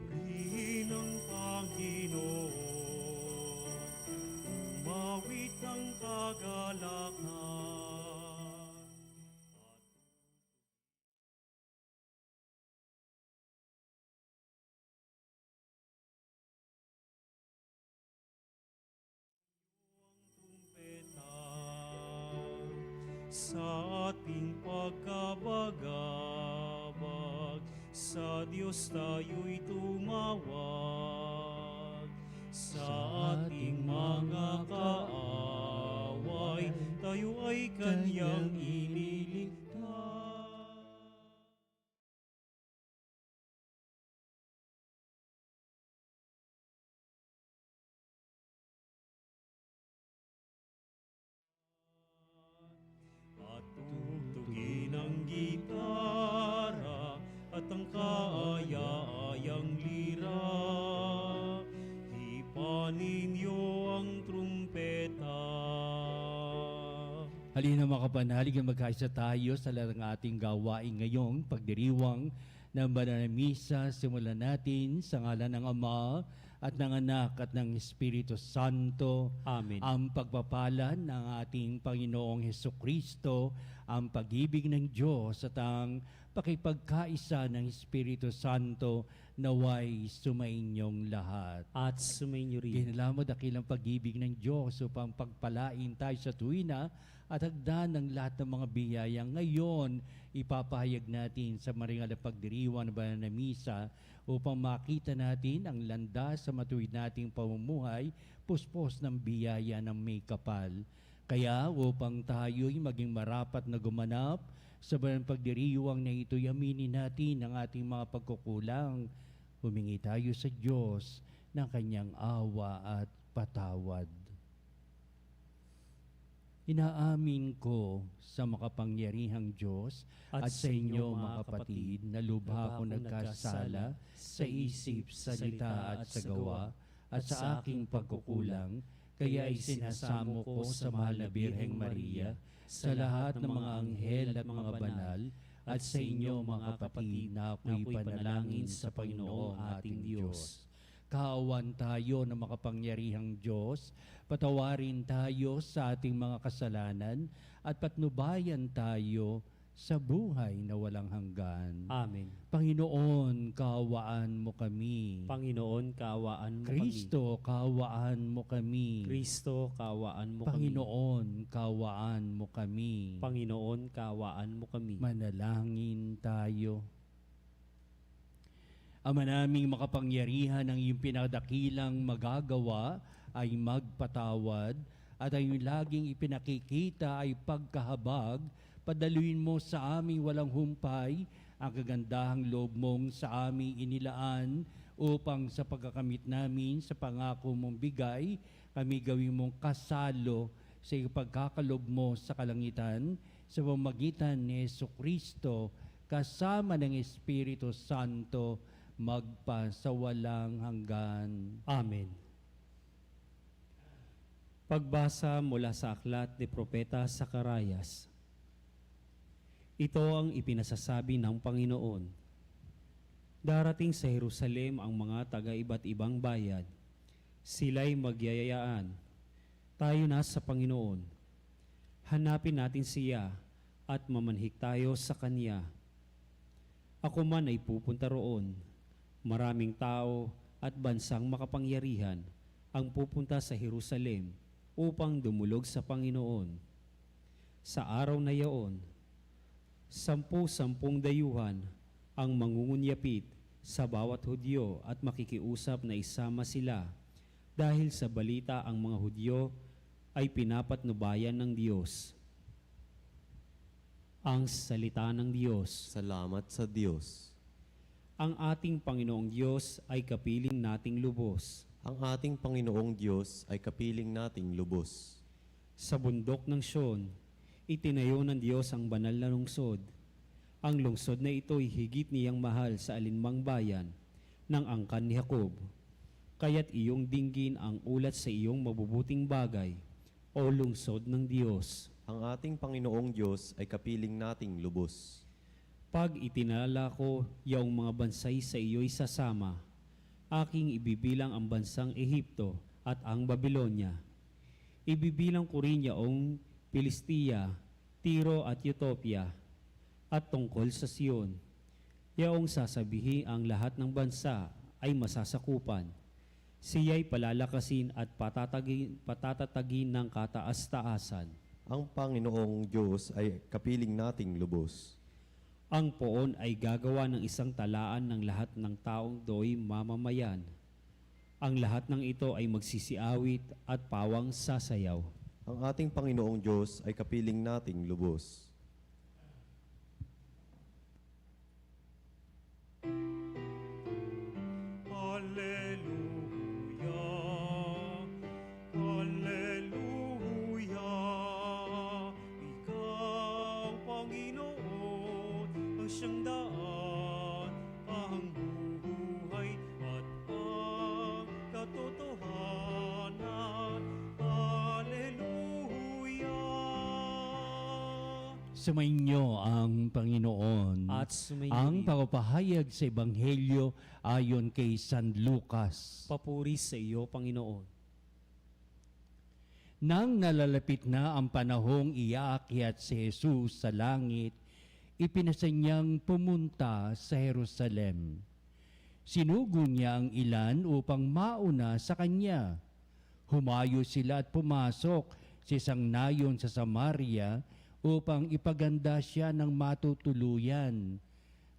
Purihin ang Panginoon, umawit ng kagalakan. Sa ating pagkabagabag, sa Diyos tayo'y tumawag. Sa ating mga kaaway, tayo ay Kanyang ililigtas. At tugtugin ang gitara at ang kaaya-ayang lira. Hipanin niyo ang trumpeta. Halina mga kapanalig na magkaisa tayo sa lahat ng ating gawain ngayong pagdiriwang ng banal na misa. Simulan natin sa ngalan ng Ama at ng Anak at ng Espiritu Santo. Amen. Ang pagpapala ng ating Panginoong Hesukristo, ang pag-ibig ng Diyos at ang pakipagkaisa ng Espiritu Santo naway sumainyong lahat. At sumainyo rin. Ginala mo dakilang pag-ibig ng Diyos upang pagpalain tayo sa tuwina at hagdan ng lahat ng mga biyaya. Ngayon, ipapahayag natin sa maringal na pagdiriwang ng banal na misa upang makita natin ang landas sa matuwid nating pamumuhay, puspos ng biyaya ng may kapal. Kaya upang tayo'y maging marapat na gumanap sa banal na pagdiriwang na ito'y aminin natin ang ating mga pagkukulang. Humingi tayo sa Diyos ng Kanyang awa at patawad. Inaamin ko sa makapangyarihang Diyos at sa inyo mga kapatid na lubha ko nagkasala sa isip, salita at sa gawa at sa aking pagkukulang, kaya isinasamo ko sa mahal na Birheng Maria, sa lahat ng mga anghel at mga banal, at sa inyo mga kapatid na ako'y panalangin sa Panginoong ating Diyos. Kaawan tayo ng makapangyarihang Diyos, patawarin tayo sa ating mga kasalanan at patnubayan tayo sa buhay na walang hanggan. Amen. Panginoon, kaawaan mo kami. Panginoon, kaawaan mo Kristo, kaawaan mo kami. Kristo, kaawaan mo kami. Panginoon, kaawaan mo kami. Panginoon, kaawaan mo kami. Manalangin tayo. Ama naming makapangyarihan, ang iyong pinakadakilang magagawa ay magpatawad at ang iyong laging ipinakikita ay pagkahabag. Padaluin mo sa aming walang humpay ang kagandahang loob mong sa aming inilaan upang sa pagkakamit namin sa pangako mong bigay, kami gawin mong kasalo sa ipagkakalob mo sa kalangitan sa pamamagitan ni Jesucristo kasama ng Espiritu Santo magpa sa walang hanggan. Amen. Pagbasa mula sa aklat ni Propeta Zacarias. Ito ang ipinasasabi ng Panginoon. Darating sa Jerusalem ang mga taga-iba't ibang bayan. Sila'y magyayayaan. Tayo na sa Panginoon. Hanapin natin siya at mamanhik tayo sa Kanya. Ako man ay pupunta roon. Maraming tao at bansang makapangyarihan ang pupunta sa Jerusalem upang dumulog sa Panginoon. Sa araw na yaon, 10 dayuhan ang mangungunyapit sa bawat Hudyo at makikiusap na isama sila dahil sa balita ang mga Hudyo ay pinapatnubayan ng Diyos. Ang salita ng Diyos. Salamat sa Diyos. Ang ating Panginoong Diyos ay kapiling nating lubos. Ang ating Panginoong Diyos ay kapiling nating lubos. Sa bundok ng Sion, itinayo ng Diyos ang banal na lungsod. Ang lungsod na ito ay higit niyang mahal sa alinmang bayan ng angkan ni Jacob. Kaya't iyong dinggin ang ulat sa iyong mabubuting bagay, o lungsod ng Diyos. Ang ating Panginoong Diyos ay kapiling nating lubos. Pag itinala ko yaong mga bansay sa iyo'y sasama, aking ibibilang ang bansang Ehipto at ang Babilonya. Ibibilang ko rin yaong Pilistia, Tiro at Utopia, at tungkol sa Sion, yaong sasabihin ang lahat ng bansa ay masasakupan. Siya'y palalakasin at patatatagin ng kataas-taasan. Ang Panginoong Diyos ay kapiling nating lubos. Ang poon ay gagawa ng isang talaan ng lahat ng taong do'y mamamayan. Ang lahat ng ito ay magsisiawit at pawang sasayaw. Ang ating Panginoong Diyos ay kapiling nating lubos. Hallelujah, Hallelujah. Ikaw, Panginoon, ang siyang daan, ang buhay at ang katotohanan. Hallelujah. Sumainyo ang Panginoon At sumainyo ang rin. pagpapahayag sa Ebanghelyo ayon kay San Lucas. Papuri sa iyo, Panginoon. Nang nalalapit na ang panahong iaakyat si Jesus sa langit, ipinasa niyang pumunta sa Jerusalem. Sinugo niya ang ilan upang mauna sa kanya. Humayo sila at pumasok sa isang nayon sa Samaria upang ipaganda siya ng matutuluyan.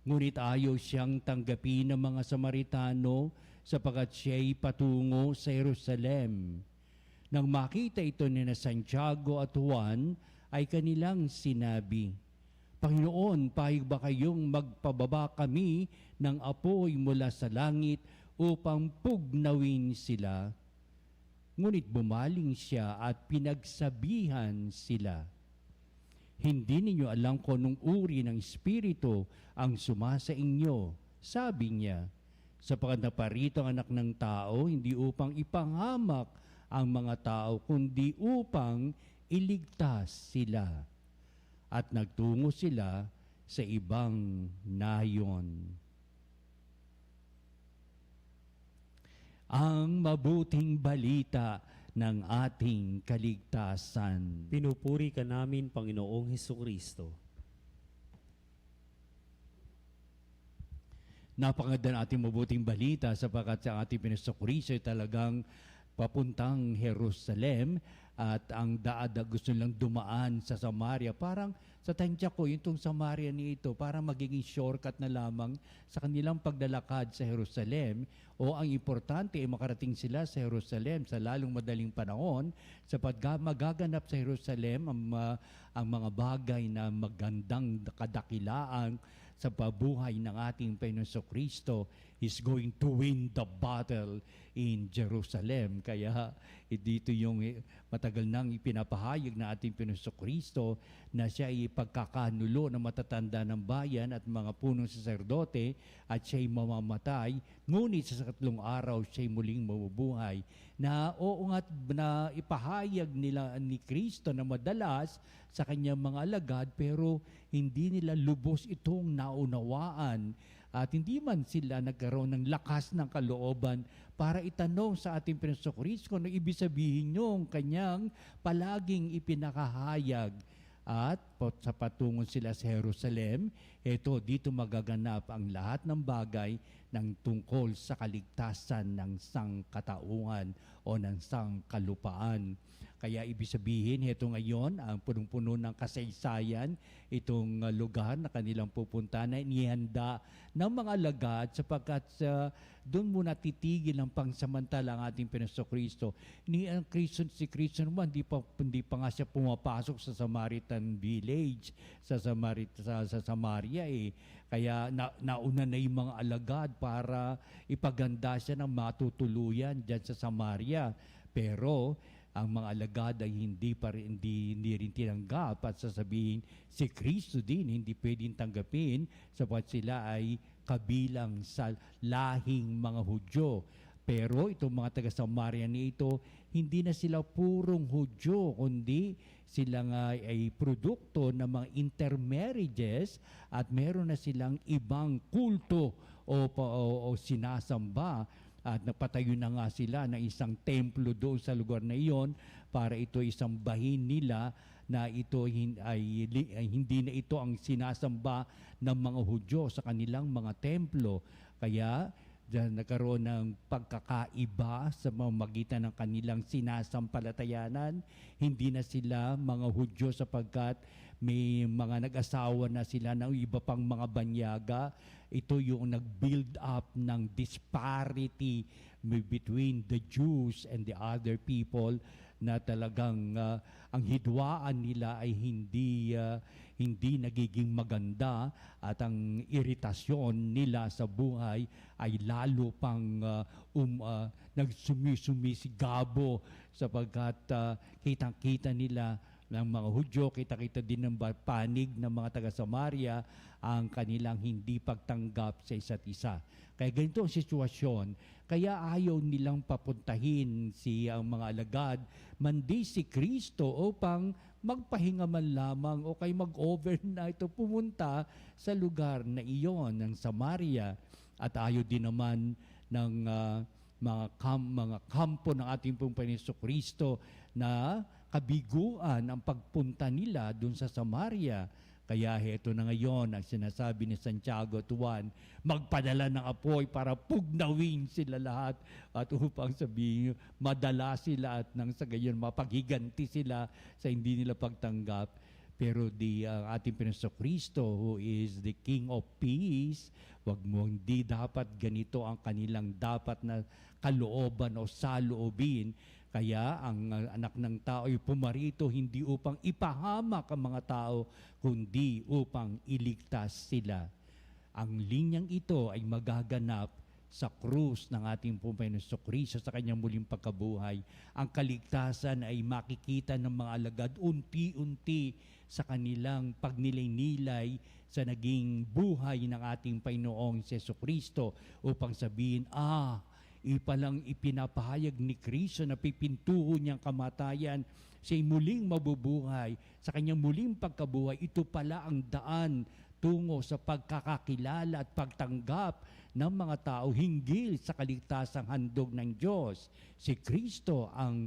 Ngunit ayaw siyang tanggapin ng mga Samaritano sapagkat siya'y patungo sa Jerusalem. Nang makita ito ni na Santiago at Juan, ay kanilang sinabi, Panginoon, pahig ba kayong magpababa kami ng apoy mula sa langit upang pugnawin sila? Ngunit bumaling siya at pinagsabihan sila, Hindi ninyo alam kung anong uri ng espiritu ang sumasa inyo. Sabi niya, sapagkat naparito ang anak ng tao, hindi upang ipanghamak ang mga tao, kundi upang iligtas sila. At nagtungo sila sa ibang nayon. Ang mabuting balita ng ating kaligtasan. Pinupuri ka namin, Panginoong Hesukristo. Napakaganda ng ating mabuting balita sapagkat sa ating Pinasokristo ay talagang papuntang Jerusalem at ang daada gusto nilang dumaan sa Samaria. Parang sa tansya ko, yung Samaria nito, parang magiging shortcut na lamang sa kanilang paglalakad sa Jerusalem o ang importante ay makarating sila sa Jerusalem sa lalong madaling panahon sapagkat magaganap sa Jerusalem ang mga bagay na magandang kadakilaan sa pabuhay ng ating Panginoon Kristo is going to win the battle in Jerusalem. Kaya dito yung matagal nang ipinapahayag na ating Panginoon Kristo na siya ay pagkakanulo ng matatanda ng bayan at mga punong saserdote at siya ay mamamatay. Ngunit sa 3 araw siya ay muling mabubuhay. Na oo nga na ipahayag nila ni Kristo na madalas sa kanyang mga alagad pero hindi nila lubos itong naunawaan at hindi man sila nagkaroon ng lakas ng kalooban para itanong sa ating Panginoon Kristo kung ano ibig sabihin yung kanyang palaging ipinakahayag. At sa patungon sila sa Jerusalem, dito magaganap ang lahat ng bagay ng tungkol sa kaligtasan ng sangkatauhan o ng sangkalupaan. Kaya ibig sabihin, ito ngayon, ang punong-puno ng kasaysayan, itong lugar na kanilang pupunta na inihanda ng mga alagad sapagkat doon muna titigil ang pangsamantala ang ating Panginoon Kristo. Si Kristo naman, hindi pa nga siya pumapasok sa Samaritan village, sa Samaria eh. Kaya nauna na yung mga alagad para ipaganda siya ng matutuluyan dyan sa Samaria. Pero ang mga alagad ay hindi rin tinanggap at sasabihin si Kristo din hindi pwedeng tanggapin sapagkat sila ay kabilang sa lahing mga Hudyo. Pero itong mga taga-Samaria nito, hindi na sila purong Hudyo, kundi sila nga ay produkto ng mga intermarriages at meron na silang ibang kulto o sinasamba at napatayo na nga sila ng isang templo doon sa lugar na iyon para ito isang bahin nila na ito ay hindi na ito ang sinasamba ng mga Hudyo sa kanilang mga templo. Kaya nagkaroon ng pagkakaiba sa pamamagitan ng kanilang sinasampalatayanan. Hindi na sila mga Hudyo sapagkat may mga nag-asawa na sila ng iba pang mga banyaga. Ito yung nag-build up ng disparity between the Jews and the other people na talagang ang hidwaan nila ay hindi nagiging maganda at ang iritasyon nila sa buhay ay lalo pang nagsumisisigabo sapagkat kitang-kita nila ng mga Hudyo, kita-kita din ng panig ng mga taga-Samaria ang kanilang hindi pagtanggap sa isa't isa. Kaya ganito ang sitwasyon. Kaya ayaw nilang papuntahin ang mga alagad, mandi si Kristo upang magpahinga man lamang o kay mag-overnight o pumunta sa lugar na iyon ng Samaria. At ayaw din naman ng mga kampo ng ating Panginoon Kristo na kabiguan ang pagpunta nila dun sa Samaria. Kaya heto na ngayon ang sinasabi ni Santiago 1, magpadala ng apoy para pugnawin sila lahat at upang sabihin, madala sila at nang sa gayon mapaghiganti sila sa hindi nila pagtanggap. Pero ating Panginoon Kristo who is the King of Peace, hindi dapat ganito ang kanilang dapat na kalooban o saloobin. Kaya ang anak ng tao ay pumarito hindi upang ipahamak ang mga tao, kundi upang iligtas sila. Ang linyang ito ay magaganap sa krus ng ating Panginoon Kristo sa kanyang muling pagkabuhay. Ang kaligtasan ay makikita ng mga alagad unti-unti sa kanilang pagnilay-nilay sa naging buhay ng ating Panginoong Kristo upang sabihin, ipalang ipinapahayag ni Kristo na pipintuho niyang kamatayan, siya'y muling mabubuhay. Sa kanyang muling pagkabuhay, ito pala ang daan tungo sa pagkakakilala at pagtanggap ng mga tao hinggil sa kaligtasang handog ng Diyos. Si Kristo ang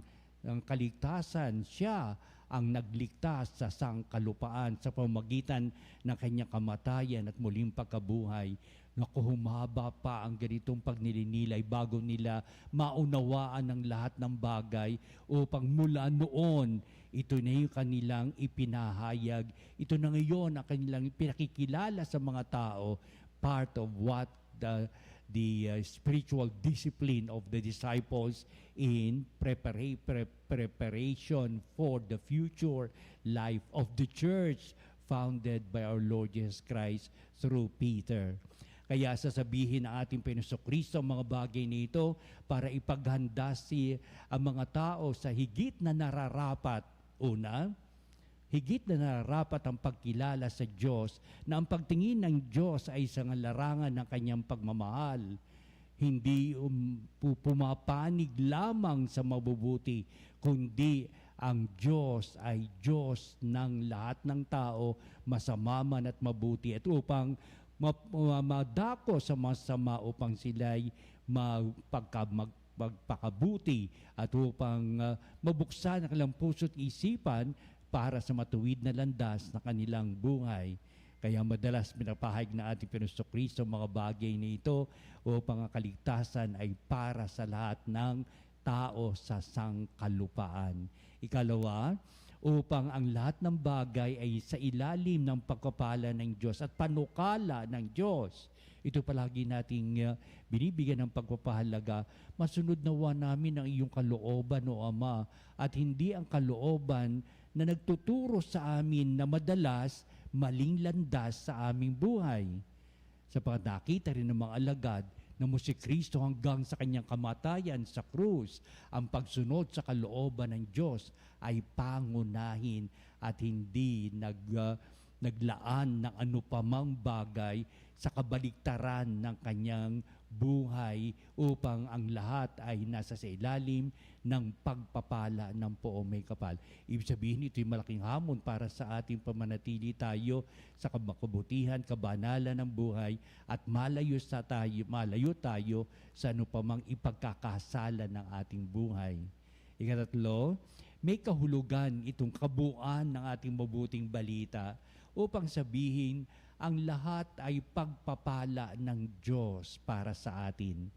kaligtasan, siya ang nagligtas sa sangkalupaan sa pamamagitan ng kanyang kamatayan at muling pagkabuhay. Naku, humaba pa ang ganitong pagnilinilay bago nila maunawaan ng lahat ng bagay upang mula noon, ito na yung kanilang ipinahayag. Ito na ngayon ang kanilang pinakikilala sa mga tao, part of what the spiritual discipline of the disciples in preparation for the future life of the church founded by our Lord Jesus Christ through Peter. Kaya sasabihin ng ating Panginoon Kristo ang mga bagay nito para ipaghanda ang mga tao sa higit na nararapat. Una, higit na nararapat ang pagkilala sa Diyos na ang pagtingin ng Diyos ay isang larangan ng kanyang pagmamahal. Hindi pumapanig lamang sa mabubuti, kundi ang Diyos ay Diyos ng lahat ng tao, masama man at mabuti, at upang madako sa masama upang sila'y magpakabuti at upang mabuksan ang kanilang puso't isipan para sa matuwid na landas na kanilang buhay. Kaya madalas pinapahayag na ating Panginoon Kristo mga bagay na ito upang ang kaligtasan ay para sa lahat ng tao sa sangkalupaan. Ikalawa, upang ang lahat ng bagay ay sa ilalim ng pagpapala ng Diyos at panukala ng Diyos. Ito palagi nating binibigyan ng pagpapahalaga. Masunod nawa namin ang iyong kalooban, O Ama, at hindi ang kalooban na nagtuturo sa amin na madalas maling landas sa aming buhay. Sapagkat nakita rin ng mga alagad na mo si Kristo hanggang sa kanyang kamatayan sa krus, ang pagsunod sa kalooban ng Diyos ay pangunahin at hindi naglaan ng ano pamang bagay sa kabaliktaran ng kanyang buhay upang ang lahat ay nasa sa ilalim ng pagpapala ng poong may kapal. Ibig sabihin, ito'y malaking hamon para sa ating pamanatili tayo sa kabutihan, kabanalan ng buhay at malayo tayo sa ano pamang ipagkakasala ng ating buhay. Ikatatlo, may kahulugan itong kabuuan ng ating mabuting balita upang sabihin ang lahat ay pagpapala ng Diyos para sa atin.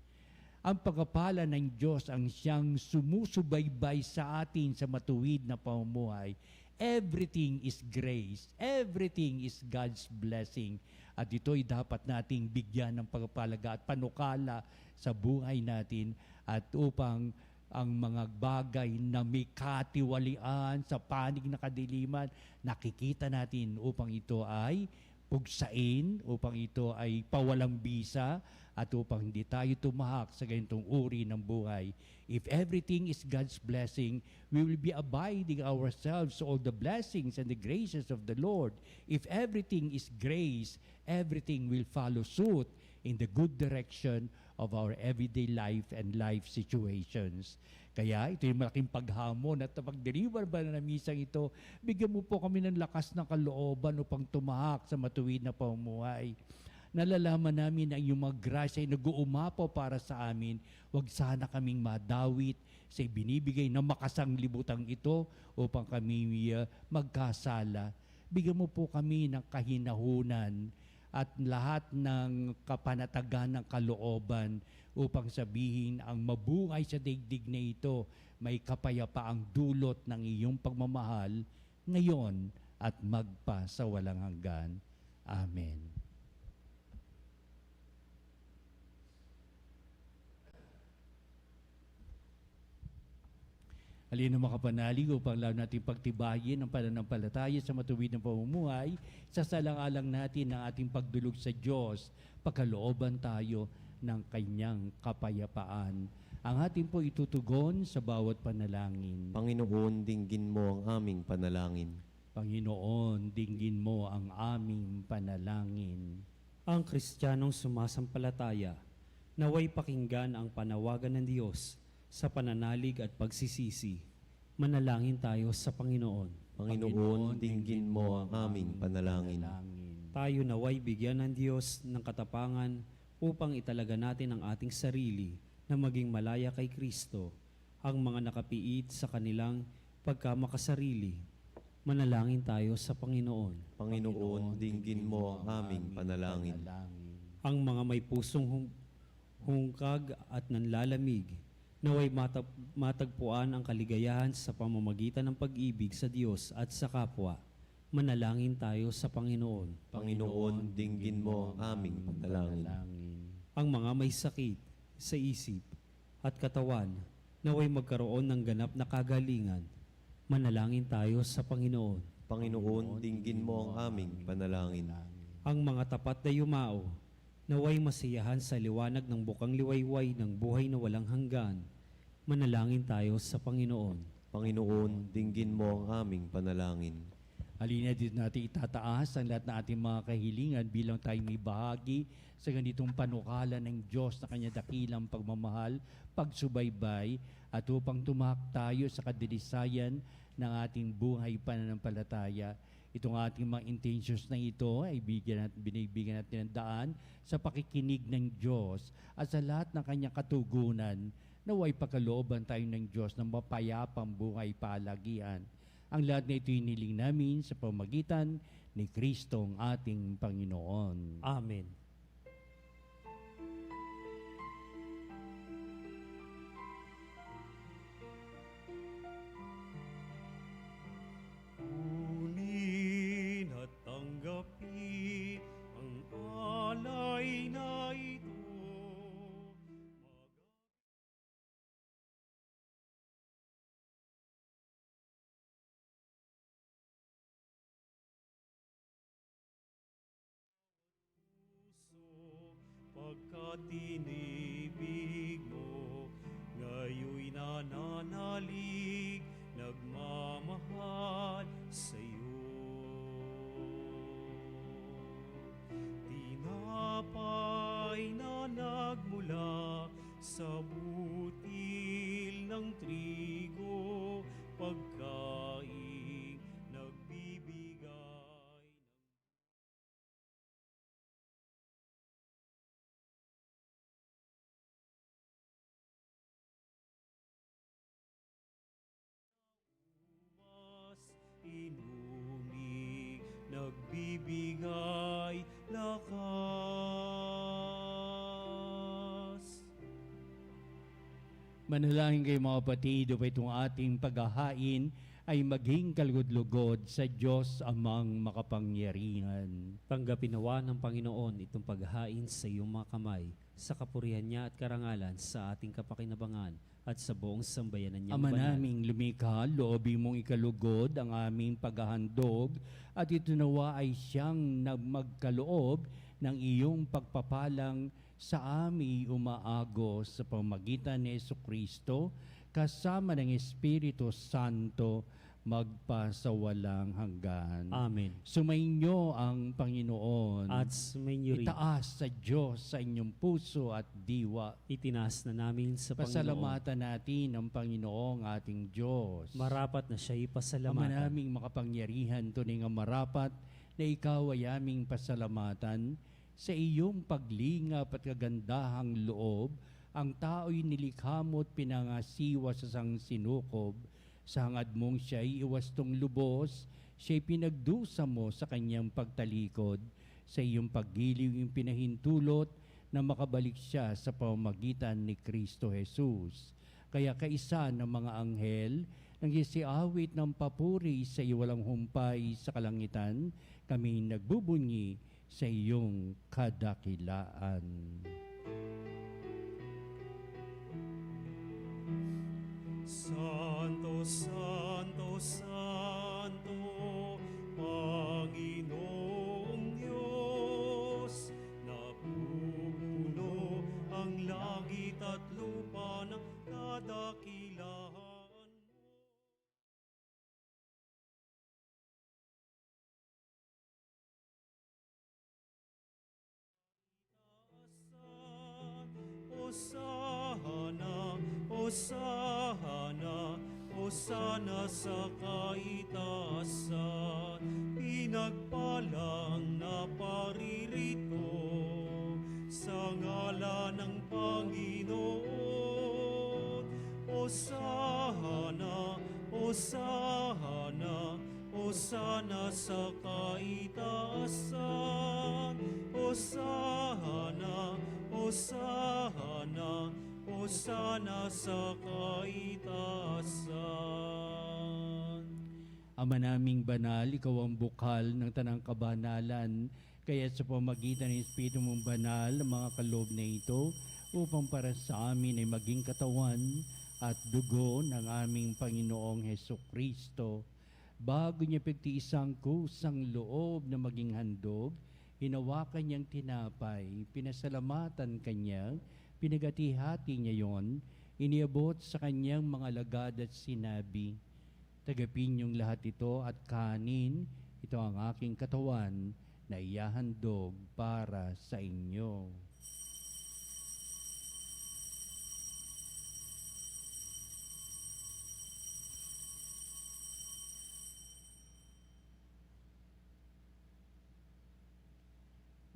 Ang pagpapala ng Diyos ang siyang sumusubaybay sa atin sa matuwid na pamumuhay. Everything is grace. Everything is God's blessing. At ito'y dapat nating bigyan ng pagpapalaga at panukala sa buhay natin at upang ang mga bagay na may katiwalian sa panig na kadiliman, nakikita natin upang ito ay pugsain, upang ito ay pawalang bisa, at upang hindi tayo tumahak sa ganitong uri ng buhay. If everything is God's blessing, we will be abiding ourselves all the blessings and the graces of the Lord. If everything is grace, everything will follow suit in the good direction of our everyday life and life situations. Kaya ito yung malaking paghamon at pag-deliver ba na misang ito, bigyan mo po kami ng lakas ng kalooban upang tumahak sa matuwid na pamumuhay. Nalalaman namin na iyong mga grasya ay nag-uumapaw para sa amin. Huwag sana kaming madawit sa ibinibigay na makasanglibutang ito upang kami magkasala. Bigyan mo po kami ng kahinahunan at lahat ng kapanatagan ng kalooban upang sabihin ang mabuhay sa daigdig na ito may kapayapaang dulot ng iyong pagmamahal ngayon at magpa sa walang hanggan. Amen. Halina mga kapanalig upang lalo natin pagtibayin ang pananampalataya sa matuwid na pamumuhay, sasalang-alang natin ang ating pagdulog sa Diyos, pagkalooban tayo ng kanyang kapayapaan. Ang ating po itutugon sa bawat panalangin. Panginoon, dinggin mo ang aming panalangin. Panginoon, dinggin mo ang aming panalangin. Ang Kristiyanong sumasampalataya, naway pakinggan ang panawagan ng Diyos sa pananalig at pagsisisi. Manalangin tayo sa Panginoon. Panginoon, dinggin mo ang aming panalangin. Tayo naway bigyan ng Diyos ng katapangan upang italaga natin ang ating sarili na maging malaya kay Kristo, ang mga nakapiit sa kanilang pagkamakasarili. Manalangin tayo sa Panginoon. Panginoon, dinggin mo ang aming panalangin. Ang mga may pusong hungkag at nanlalamig, naway matagpuan ang kaligayahan sa pamamagitan ng pag-ibig sa Diyos at sa kapwa. Manalangin tayo sa Panginoon. Panginoon, dinggin mo ang aming panalangin. Ang mga may sakit sa isip at katawan, naway magkaroon ng ganap na kagalingan. Manalangin tayo sa Panginoon. Panginoon, dinggin mo ang aming panalangin. Ang mga tapat na yumao, naway masiyahan sa liwanag ng bukang liwayway ng buhay na walang hanggan. Manalangin tayo sa Panginoon. Panginoon, dinggin mo ang aming panalangin. Halina dito natin itataas ang lahat ng ating mga kahilingan bilang tayo may bahagi sa ganitong panukala ng Diyos na kanya dakilang pagmamahal, pagsubaybay, at upang tumak tayo sa kadilisayan ng ating buhay pananampalataya. Itong ating mga intentions na ito ay binibigyan natin ng daan sa pakikinig ng Diyos at sa lahat ng kanyang katugunan, naway pagkalooban tayo ng Diyos ng mapayapang buhay palagian. Ang lahat na ito hiniling namin sa pamagitan ni Kristong ating Panginoon. Amen. Kunin at tanggapin ang alay na ito. Pagkat inibig mo, ngayoy nananalig, nagmamahal sa'yo. sa butil ng trigo, pagkain nagbibigay. Mas inumig, nagbibigay lakas. Manalangin kayo mga kapatid, upang itong ating paghahain ay maging kalugod-lugod sa Diyos amang makapangyarihan. Tanggapin nawa ng Panginoon itong paghahain sa iyong mga kamay, sa kapurihan niya at karangalan sa ating kapakinabangan at sa buong sambayanan niyang Ama banal. naming lumikha, loobin mong ikalugod ang aming paghahandog at ito nawa ay siyang magkaloob ng iyong pagpapalang sa aming umaagos sa pamagitan ni Jesucristo kasama ng Espiritu Santo magpasawalang hanggan. Amen. Sumainyo ang Panginoon At sumainyo rin, itaas sa Diyos sa inyong puso at diwa. itinaas na namin sa Panginoon. Pasalamatan natin ang Panginoong ating Diyos. Marapat na siya Ama ipasalamatan. naming makapangyarihan, tunay nga marapat na ikaw ay aming pasalamatan sa iyong paglingap at kagandahang loob. Ang tao'y nilikha mo at pinangasiwa sa sang sinukob. Sa hangad mong siya'y iwastong lubos, siya'y pinagdusa mo sa kanyang pagtalikod. Sa iyong paggiliw yung pinahintulot na makabalik siya sa pamamagitan ni Kristo Jesus. Kaya kaisa ng mga anghel, nang isiawit ng papuri sa iwalang humpay sa kalangitan, kami nagbubunyi sa iyong kadakilaan. Santo, Santo, Santo, Panginoong Diyos, napupuno ang langit at lupa ng kadakilaan mo. Hosana, Hosana, Hosana sa kaitaasan, pinagpalang na paririto sa ngalan ng Panginoon. Hosana, Hosana, Hosana sa kaitaasan, Hosana, Hosana, Hosana sa kaitaasan. Ama naming banal, ikaw ang bukal ng tanang kabanalan, kaya sa pamagitan ng Espiritu mong banal, ang mga kaloob na ito, upang para sa amin ay maging katawan at dugo ng aming Panginoong Hesukristo. Bago niya pagtiisang kusang loob na maging handog, hinawakan niyang tinapay, pinasalamatan kanya, pinagati-hati niya yon, iniabot sa kanyang mga alagad at sinabi, "Tagapin niyong lahat ito at kanin, ito ang aking katawan na iyahandog para sa inyo."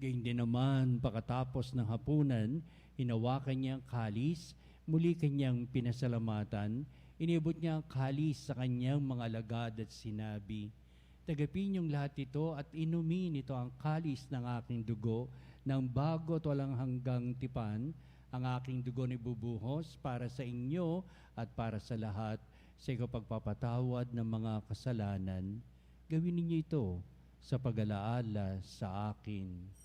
Gayun din naman, pagkatapos ng hapunan, hinawakan niya ang kalis, muli kanyang pinasalamatan, inibot niya ang kalis sa kanyang mga alagad at sinabi, "Tagapin niyong lahat ito at inumin ito ang kalis ng aking dugo, ng bago at walang hanggang tipan, ang aking dugo ni bubuhos para sa inyo at para sa lahat, sa pagpapatawad ng mga kasalanan. Gawin ninyo ito sa pag-alaala sa akin."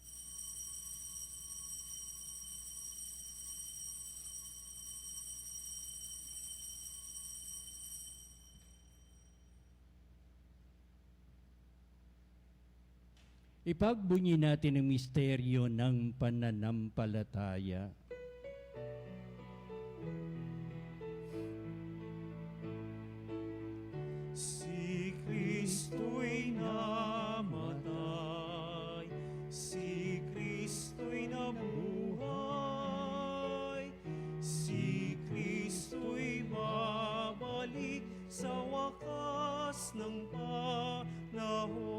Ipagbunyi natin ang misteryo ng pananampalataya. Si Kristo'y namatay, si Kristo'y nabuhay, si ng panahon.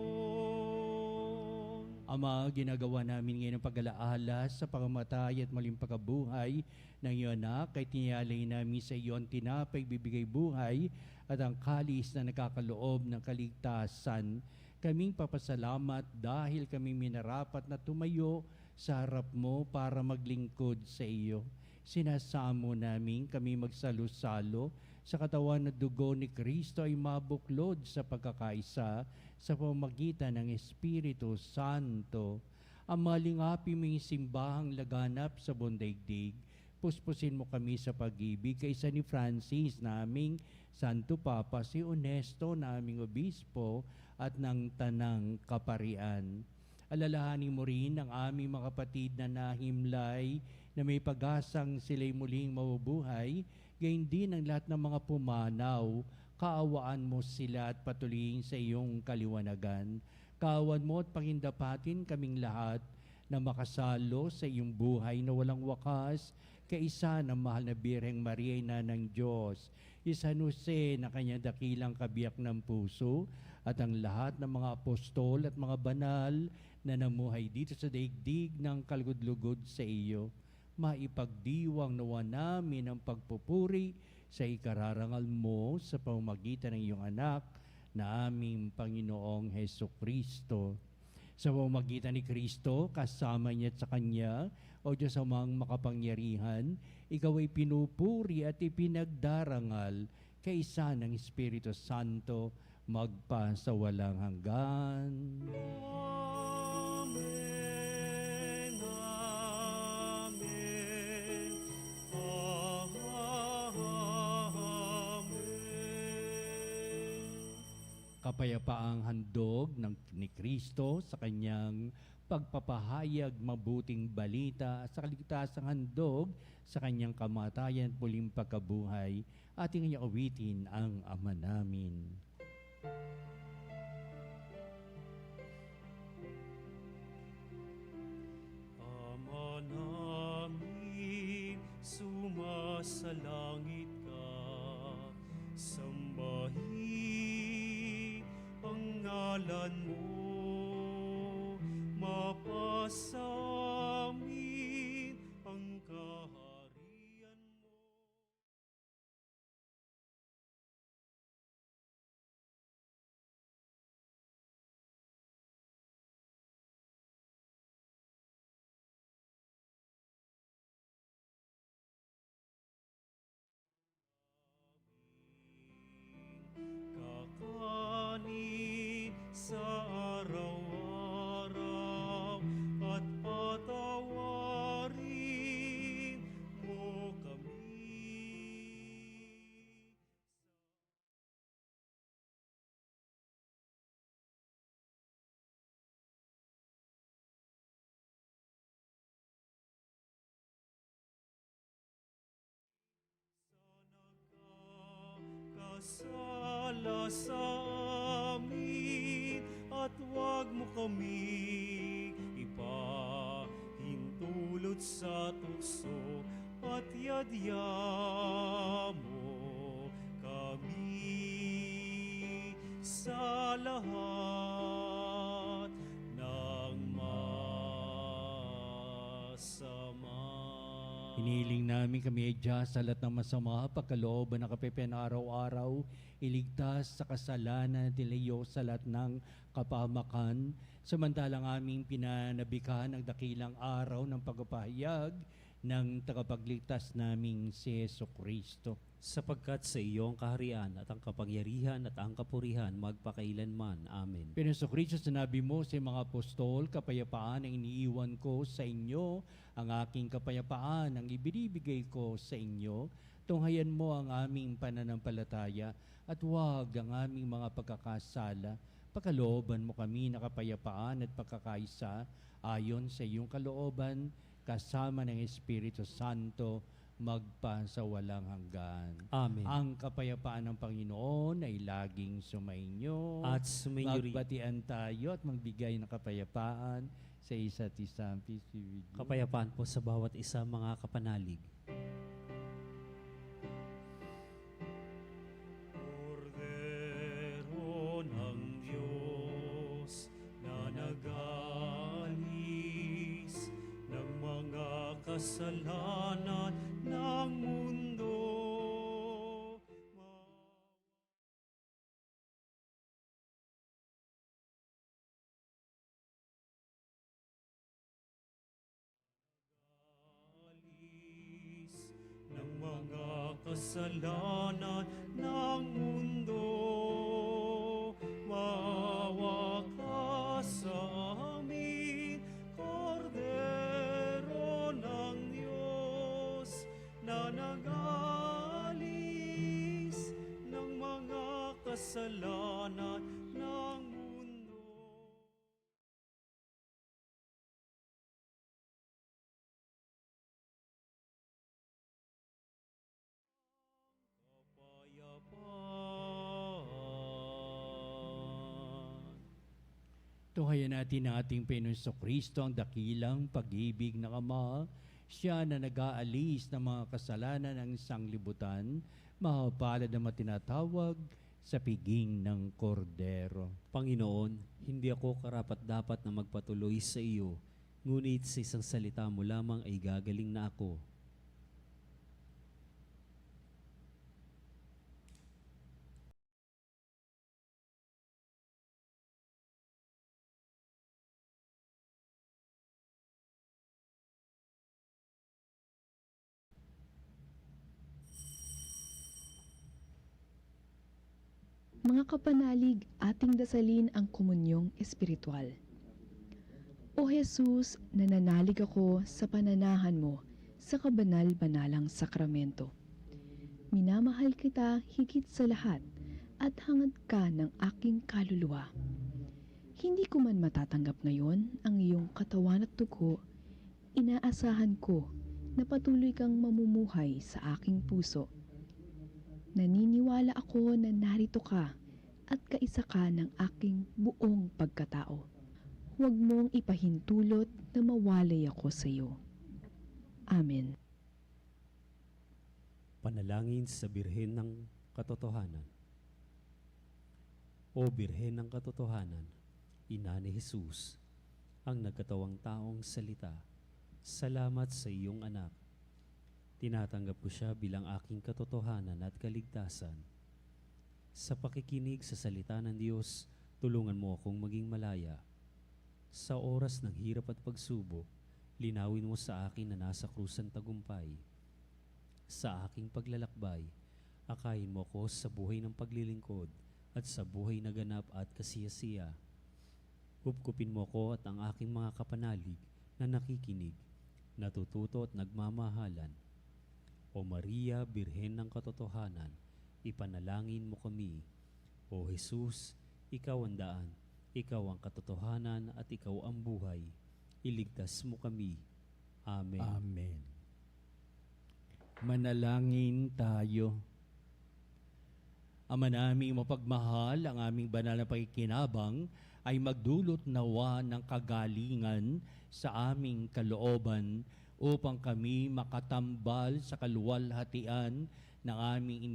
Ama, ginagawa namin ngayon ang pag-alaala sa pagkamatay at maling pagkabuhay ng iyong anak, kay tiniyalay namin sa iyo ang tinapay bibigay buhay at ang kalis na nakakaloob ng kaligtasan. Kaming papasalamat dahil kami minarapat na tumayo sa harap mo para maglingkod sa iyo. Sinasamo namin kami magsalo-salo sa katawan at dugo ni Kristo ay mabuklod sa pagkakaisa sa pamamagitan ng Espiritu Santo. Ang malingapi mong simbahang laganap sa buong daigdig, puspusin mo kami sa pag-ibig kaysa ni Francis naming Santo Papa, si Honesto naming Obispo at ng Tanang Kaparian. Alalahanin mo rin ang aming mga kapatid na nahimlay na may pag-asang sila'y muling mabubuhay, gayon din ang lahat ng mga pumanaw. Kaawaan mo sila at patuloyin sa iyong kaliwanagan. Kaawan mo at pagindapatin kaming lahat na makasalo sa iyong buhay na walang wakas, kaisa ng mahal na Birheng Maria, Ina ng Diyos, San Jose na kanyang dakilang kabiyak ng puso, at ang lahat ng mga apostol at mga banal na namuhay dito sa daigdig ng kalugod-lugod sa iyo. Maipagdiwang nawa namin ang pagpupuri sa ikararangal mo sa pamamagitan ng iyong anak na aming Panginoong Hesukristo. Sa pamamagitan ni Kristo, kasama niya at sa Kanya, o Diyos amang makapangyarihan, ikaw ay pinupuri at ipinagdarangal kaisa ng Espiritu Santo magpa sa walang hanggan. Amen, amen, amen. Kapayapaang handog ni Kristo sa kanyang pagpapahayag mabuting balita sa kaligtasang handog sa kanyang kamatayan at muling pagkabuhay, ating awitin ang Ama namin. Ama namin, sumasalangit ka, sambahin ang ngalan mo, mapasamin ang kaharian mo. Kakanin sa araw-araw at patawarin mo kami. Kasala sa amin at huwag mo kami ipahintulot sa tukso at yadya mo kami sa lahat ng masama. Hiniling namin kami ay Diyos sa lahat ng masama, pagkalooban ng kapepen araw-araw, iligtas sa kasalanan at ilayo sa lahat ng kapahamakan, samantalang aming pinanabikahan ang dakilang araw ng pagpapahayag ng tagapagligtas naming si Jesucristo. Sapagkat sa iyo ang kaharian at ang kapangyarihan at ang kapurihan magpakailanman. Amen. Pinoso Kristo, sinabi mo sa mga apostol, kapayapaan ang iniiwan ko sa inyo, ang aking kapayapaan ang ibinibigay ko sa inyo. Tunghayan mo ang aming pananampalataya at huwag ang aming mga pagkakasala. Pagkalooban mo kami na kapayapaan at pagkakaisa ayon sa iyong kalooban, kasama ng Espiritu Santo, magpa sa walang hanggan. Amen. Ang kapayapaan ng Panginoon ay laging sumainyo. At sumainyo rin. Magbatian tayo at magbigay ng kapayapaan sa isa't isa. Peace be with you. Kapayapaan po sa bawat isa, mga kapanalig. Cordero kasalanan ng mundo. Alis ng mga kasalanan ng mundo. Maawa ka sa amin, Kordero ng Diyos, na nag-aalis ng mga kasalanan ng mundo. Kapayapaan. Tuhayan natin ang ating Panginoon Kristo, ang dakilang pag-ibig ng Ama. Siya na nag-aalis ng mga kasalanan ng sanglibutan, mahapalad na matinatawag sa piging ng Kordero. Panginoon, hindi ako karapat-dapat na magpatuloy sa iyo, ngunit sa isang salita mo lamang ay gagaling na ako. Mga kapanalig, ating dasalin ang komunyong espiritual. O Jesus, nananalig ako sa pananahan mo sa kabanal-banalang sakramento. Minamahal kita higit sa lahat at hangad ka ng aking kaluluwa. Hindi ko man matatanggap ngayon ang iyong katawan at dugo, inaasahan ko na patuloy kang mamumuhay sa aking puso. Naniniwala ako na narito ka at kaisa ka ng aking buong pagkatao. Huwag mong ipahintulot na mawalay ako sa iyo. Amen. Panalangin sa Birhen ng Katotohanan. O Birhen ng Katotohanan, Ina ni Jesus, ang nagkatawang taong salita, salamat sa iyong anak. Tinatanggap ko siya bilang aking katotohanan at kaligtasan. Sa pakikinig sa salita ng Diyos, tulungan mo akong maging malaya. Sa oras ng hirap at pagsubok, linawin mo sa akin na nasa krusan tagumpay. Sa aking paglalakbay, akayin mo ako sa buhay ng paglilingkod at sa buhay na ganap at kasiyasiya. Kupkupin mo ako at ang aking mga kapanalig na nakikinig, natututo at nagmamahalan. O Maria, Birhen ng Katotohanan, ipanalangin mo kami. O Jesus, ikaw ang daan, ikaw ang katotohanan at ikaw ang buhay. Iligtas mo kami. Amen. Amen. Manalangin tayo. Ama naming mapagmahal, ang aming banal na pakikinabang ay magdulot nawa ng kagalingan sa aming kalooban upang kami makatambal sa kaluwalhatian ng aming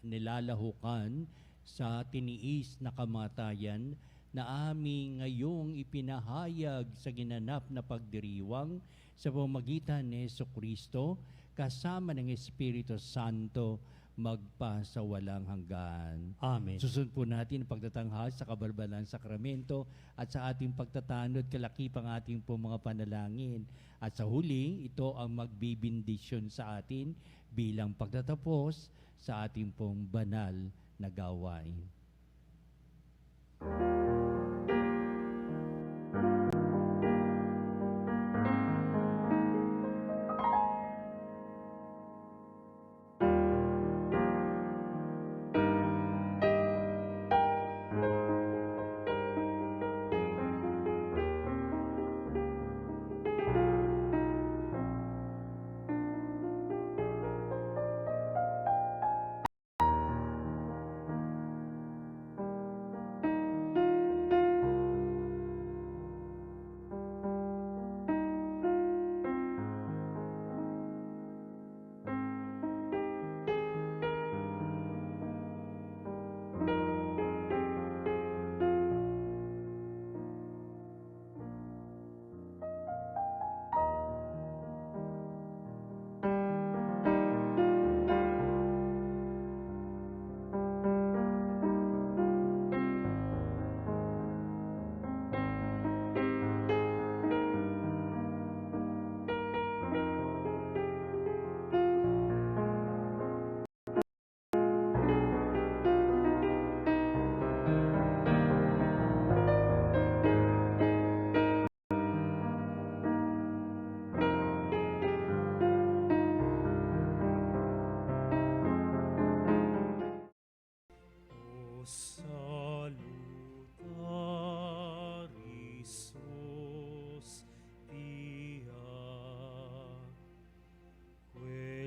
nilalahukan sa tiniis na kamatayan na aming ngayong ipinahayag sa ginanap na pagdiriwang sa pamamagitan ni Jesucristo kasama ng Espiritu Santo magpa sa walang hanggan. Amen. Susunod po natin ang pagtatanghal sa kabalbalang sakramento at sa ating pagtatanod kalakipang ating po mga panalangin. At sa huli, ito ang magbibindisyon sa atin bilang pagtatapos sa ating pong banal na gawain.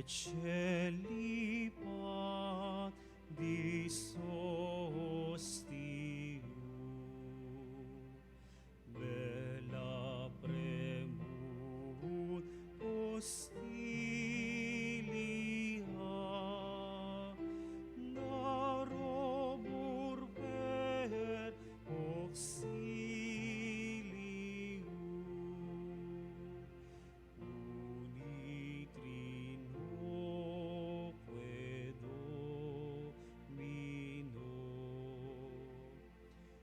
Celipat dis hostiu, bella premut hostilia, narobur per auxilium, unitrinoque Domino,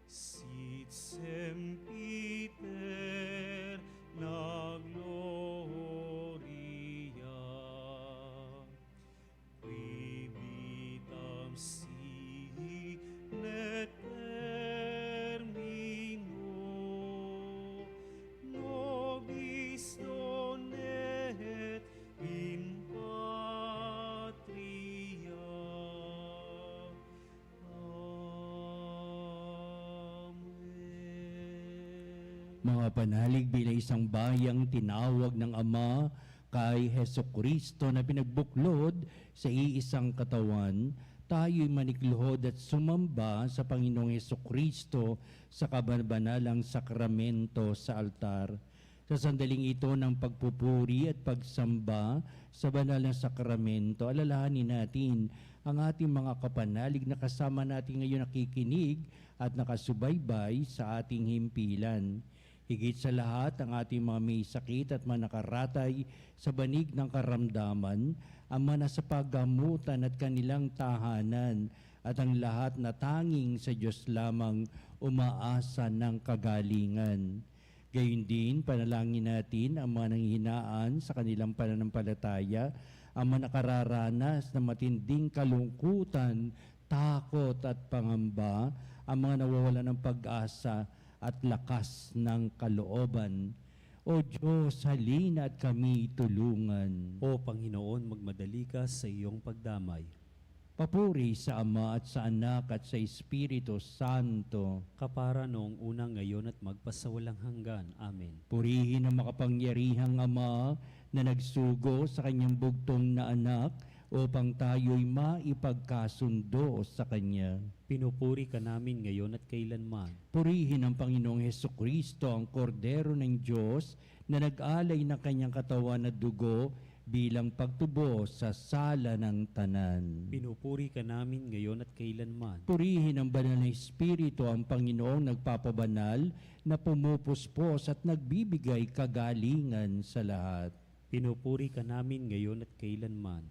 sit sempiter na gloria, qui vitam sine termino, nobis donet in patria. Amen. Mga panalig bilang isang bayang tinawag ng Ama kay Hesukristo na pinagbuklod sa iisang katawan, tayo'y manikluhod at sumamba sa Panginoong Hesukristo sa kabanalang sakramento sa altar. Sa sandaling ito ng pagpupuri at pagsamba sa banal na sakramento, alalahanin natin ang ating mga kapanalig na kasama natin ngayon nakikinig at nakasubaybay sa ating himpilan. Higit sa lahat, ang ating mga may sakit at mga nakaratay sa banig ng karamdaman, ang mga nasa paggamutan at kanilang tahanan, at ang lahat na tanging sa Diyos lamang umaasa ng kagalingan. Gayun din, panalangin natin ang mga nanghihinaan sa kanilang pananampalataya, ang mga nakararanas na matinding kalungkutan, takot at pangamba, ang mga nawawalan ng pag-asa at lakas ng kalooban. O Diyos, halina at kami tulungan. O Panginoon, magmadali ka sa iyong pagdamay. Papuri sa Ama at sa Anak at sa Espiritu Santo. Kapara noong unang, ngayon at magpasawalang hanggan. Amen. Purihin ang makapangyarihang Ama na nagsugo sa kanyang bugtong na anak upang tayo'y maipagkasundo sa Kanya. Pinupuri ka namin ngayon at kailanman. Purihin ang Panginoong Hesukristo, ang Kordero ng Diyos na nag-alay ng kanyang katawan at dugo bilang pagtubo sa sala ng tanan. Pinupuri ka namin ngayon at kailanman. Purihin ang banal na Espiritu, ang Panginoong nagpapabanal na pumupuspos at nagbibigay kagalingan sa lahat. Pinupuri ka namin ngayon at kailanman.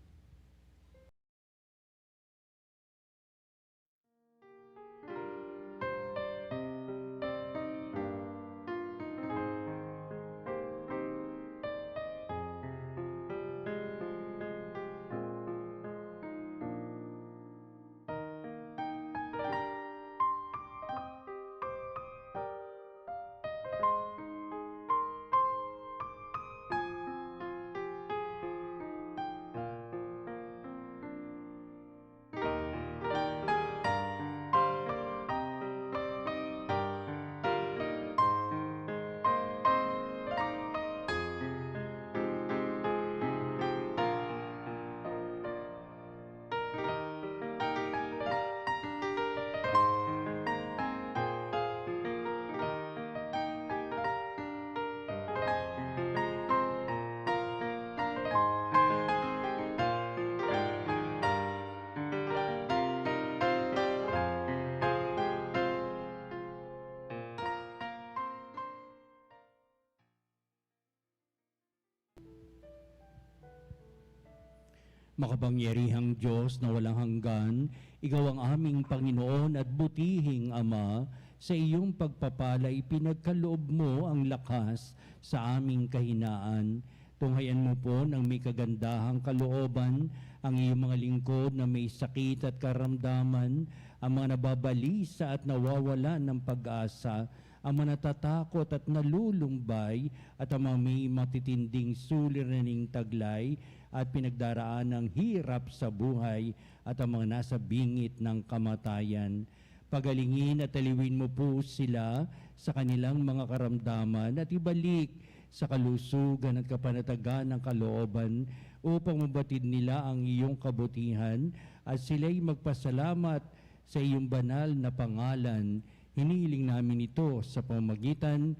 Makapangyarihang Diyos na walang hanggan, Ikaw ang aming Panginoon at butihing Ama, sa iyong pagpapala ipinagkaloob mo ang lakas sa aming kahinaan. Tunghayan mo po ng may kagandahang kalooban ang iyong mga lingkod na may sakit at karamdaman, ang mga nababalisa at nawawala ng pag-asa, ang mga natatakot at nalulumbay, at ang mga may matitinding suliraning taglay at pinagdaraan ng hirap sa buhay, at ang mga nasa bingit ng kamatayan. Pagalingin at aliwin mo po sila sa kanilang mga karamdaman at ibalik sa kalusugan at kapanatagan ng kalooban upang mabatid nila ang iyong kabutihan at sila'y magpasalamat sa iyong banal na pangalan. Hinihiling namin ito sa pamamagitan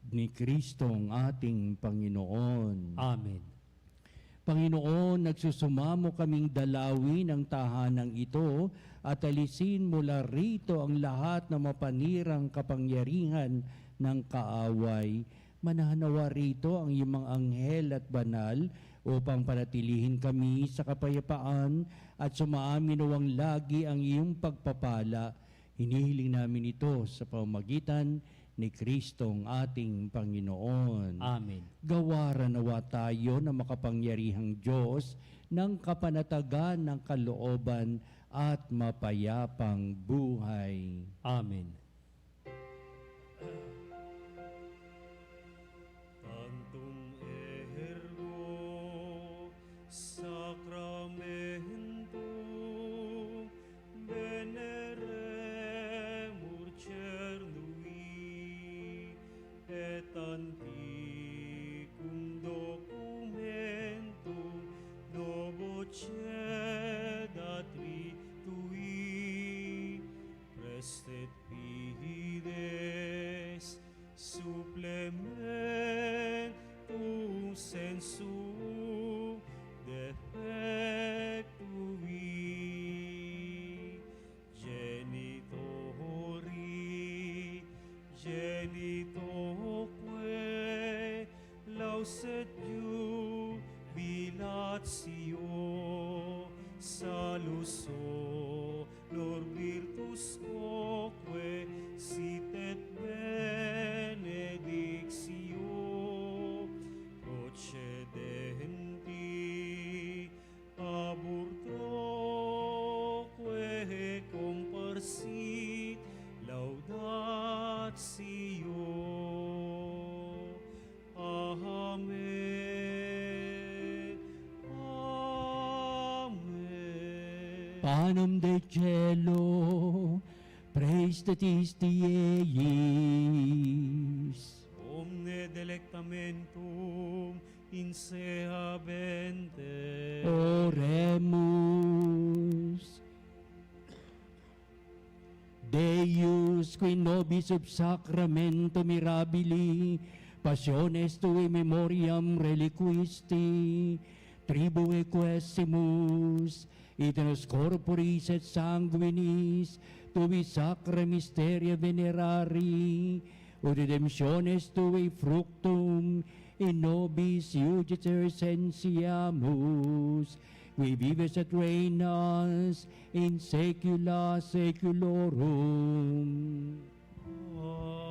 ni Kristong ating Panginoon. Amen. Panginoon, nagsusumamo kaming dalawin ang tahanang ito at alisin mula rito ang lahat ng mapanirang kapangyarihan ng kaaway. Mananawa rito ang iyong mga anghel at banal upang panatilihin kami sa kapayapaan at sumaamin nawang lagi ang iyong pagpapala. Hinihiling namin ito sa pamamagitan ni Kristong ating Panginoon. Amen. Gawaran nawa tayo na makapangyarihang Diyos ng kapanatagan ng kalooban at mapayapang buhay. Amen. Tantum ergo sacramentum veneremur cernui et antiquum documentum novocedatri tui restet fides supplementum sensu defectui genitori genitoque lauset jubilatio saluso lor virtus quoque sit et benedictio procedenti aburtroque comparsit laudatio. Amen. Amen. Panem de cielo, praise the Eis. Omne delectamentum in se habente. Oremus. Deus, qui nobis sub sacramento mirabili, passiones tui memoriam reliquisti, tribue quesimus, itenos corporis et sanguinis, tui sacra mysteria venerari, ut redemptiones tui fructum, in nobis iudicer sensiamus, qui vives et reinas in saecula saeculorum. Amen.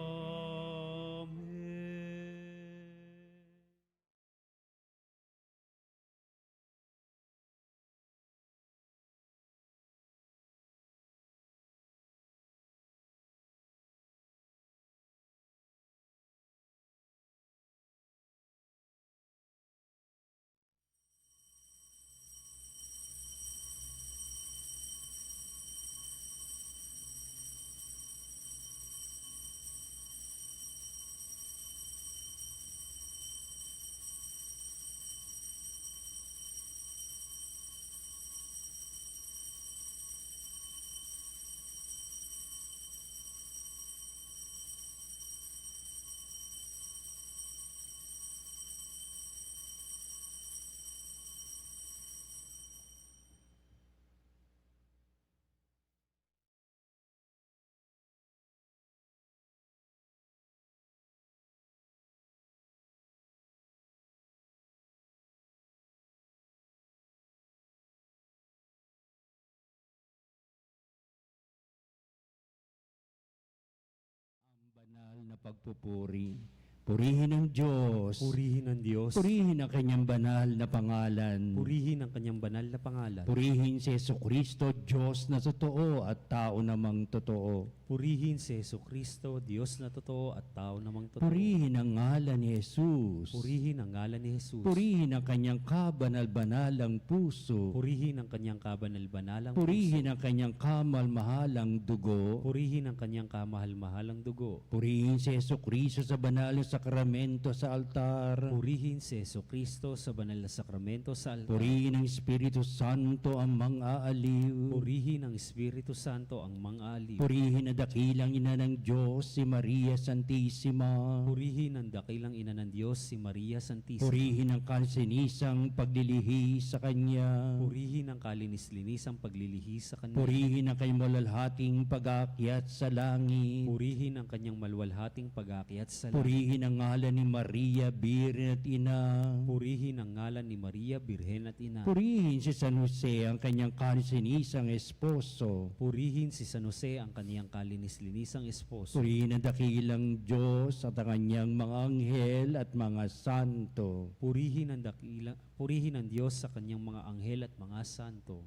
Banal na pagpupuri. Purihin ang Diyos. Purihin ang Diyos. Purihin ang kanyang banal na pangalan. Purihin ang kanyang banal na pangalan. Purihin si Jesucristo, Diyos na totoo at tao namang totoo. Purihin si Jesucristo, Diyos na totoo at tao namang totoo. Purihin ang ngalan ni Jesus. Purihin ang ngalan ni Jesus. Purihin ang kanyang kabanal-banalang puso. Purihin ang kanyang kabanal-banalang Purihin ang kanyang kamal-mahalang dugo. Purihin ang kanyang kamahal-mahalang dugo. Purihin si Jesucristo sa banal na sakramento sa altar. Purihin si Jesucristo sa banal na sakramento sa altar. Purihin ng Espiritu Santo ang mang-aaliw. Purihin ng Espiritu Santo ang mang-aliw. Purihin ang dakilang ina ng Diyos, si Maria Santissima. Purihin ang dakilang ina ng Diyos, si Maria Santissima. Purihin ang kalsinisang paglilihi sa Kanya. Purihin ang kalinis-linisang paglilihi sa Kanya. Purihin ang kanyang malalhating pag-aakyat sa langit. Purihin ang kanyang malwalhating pag-aakyat sa langit. Purihin ang ngalan ni Maria, Birhen at Ina. Purihin ang ngalan ni Maria, Birhen at Ina. Purihin si San Jose, ang kanyang kalsinisang esposo. Purihin si San Jose, ang kaniyang kalinis-linisang esposo. Purihin ang dakilang Diyos at ang kanyang mga anghel at mga santo. Purihin ang Diyos sa kanyang mga anghel at mga santo.